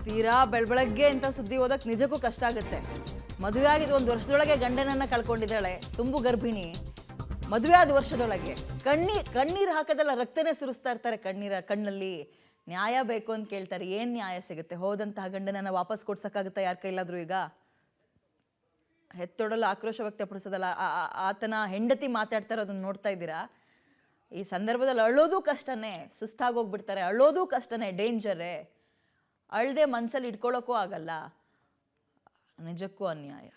ತೀರಾ ಬೆಳಬೆಳಗ್ಗೆ ಅಂತ ಸುದ್ದಿ ಓದಕ್ಕೆ ನಿಜಕ್ಕೂ ಕಷ್ಟ ಆಗುತ್ತೆ. ಮದುವೆ ಆಗಿದ್ದು 1 ವರ್ಷದೊಳಗೆ ಗಂಡನನ್ನ ಕಳ್ಕೊಂಡಿದ್ದಾಳೆ, ತುಂಬು ಗರ್ಭಿಣಿ. ಮದುವೆ ಆದ ವರ್ಷದೊಳಗೆ ಕಣ್ಣೀರು ಹಾಕದಲ್ಲ, ರಕ್ತನೇ ಸುರಿಸ್ತಾ ಇರ್ತಾರೆ ಕಣ್ಣಲ್ಲಿ. ನ್ಯಾಯ ಬೇಕು ಅಂತ ಕೇಳ್ತಾರೆ. ಏನು ನ್ಯಾಯ ಸಿಗುತ್ತೆ? ಹೋದಂತಹ ಗಂಡನನ್ನ ವಾಪಸ್ ಕೊಡ್ಸಕ್ಕಾಗುತ್ತಾ ಯಾರ ಕೈಲಾದ್ರೂ? ಈಗ ಹೆತ್ತೊಡಲು ಆಕ್ರೋಶ ವ್ಯಕ್ತಪಡಿಸೋದಲ್ಲ, ಆತನ ಹೆಂಡತಿ ಮಾತಾಡ್ತಾರೆ, ಅದನ್ನ ನೋಡ್ತಾ ಇದ್ದೀರಾ. ಈ ಸಂದರ್ಭದಲ್ಲಿ ಅಳೋದು ಕಷ್ಟನೇ, ಸುಸ್ತಾಗೋಗ್ಬಿಡ್ತಾರೆ. ಅಳೋದು ಕಷ್ಟನೇ, ಡೇಂಜರೇ. ಅಳ್ದೆ ಮನ್ಸಲ್ಲಿ ಇಟ್ಕೊಳ್ಳೋಕ್ಕೂ ಆಗಲ್ಲ. ನಿಜಕ್ಕೂ ಅನ್ಯಾಯ.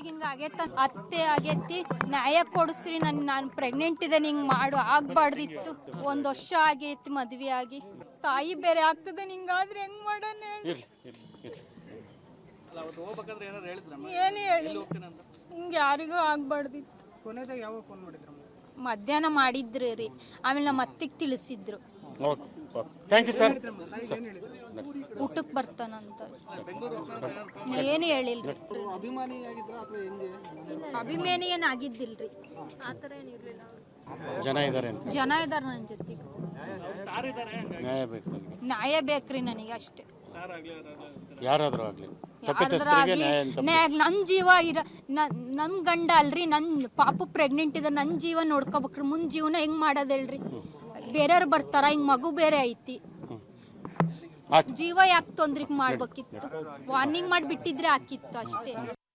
ಹಿಂಗ ಆಗೇತ, ಅತ್ತೆ ಆಗೇತಿ, ನ್ಯಾಯ ಕೊಡಿಸ್ರಿ. ನಾನು ಪ್ರೆಗ್ನೆಂಟ್ ಇದೆ, ಹಿಂಗ್ ಮಾಡು ಆಗ್ಬಾರ್ದಿತ್ತು. 1 ವರ್ಷ ಆಗೈತಿ ಮದ್ವೆ ಆಗಿ, ತಾಯಿ ಬೇರೆ ಆಗ್ತದೆ. ಹಿಂಗಾದ್ರೆ ಹೆಂಗ್ ಮಾಡೋಣ? ಏನು ಹೇಳಿ, ಹಿಂಗ ಯಾರಿಗೂ ಆಗ್ಬಾರ್ದಿತ್ತು. ಮಧ್ಯಾಹ್ನ ಮಾಡಿದ್ರಿ ರೀ, ಆಮೇಲೆ ನಮ್ಮ ಅತ್ತಿಗೆ ತಿಳಿಸಿದ್ರು ಊಟಕ್ಕೆ ಬರ್ತಾನಂತ. ಏನು ಹೇಳಿಲ್ರಿ. ಅಭಿಮಾನಿ ಏನಾಗಿದ್ದಿಲ್ರಿ, ಆತರ ಏನಿರ್ಲಿಲ್ಲ. ಜನ ಇದಾರೆ ನನ್ನ ಜೊತೆಗೆ. ನ್ಯಾಯ ಬೇಕ್ರಿ ನನಗೆ ಅಷ್ಟೇ. ಯಾರಾದ್ರೂ ಆಗ್ಲಿ, ನನ್ ಜೀವ ನನ್ ಗಂಡ ಅಲ್ರಿ, ನನ್ ಪಾಪು ಪ್ರೆಗ್ನೆಂಟ್ ಇದೆ, ನನ್ ಜೀವ ನೋಡ್ಕೋಬೇಕ್ರಿ. ಮುಂದ್ ಜೀವನ ಹೆಂಗ್ ಮಾಡೋದಲ್ರಿ? ಬೇರೆಯವ್ರು ಬರ್ತಾರ, ಹಿಂಗ್ ಮಗು ಬೇರೆ ಐತಿ, ಜೀವ ಯಾಕೆ ತೊಂದ್ರಿಗೆ ಮಾಡ್ಬೇಕಿತ್ತು? ವಾರ್ನಿಂಗ್ ಮಾಡಿ ಬಿಟ್ಟಿದ್ರೆ ಹಾಕಿತ್ತು ಅಷ್ಟೇ.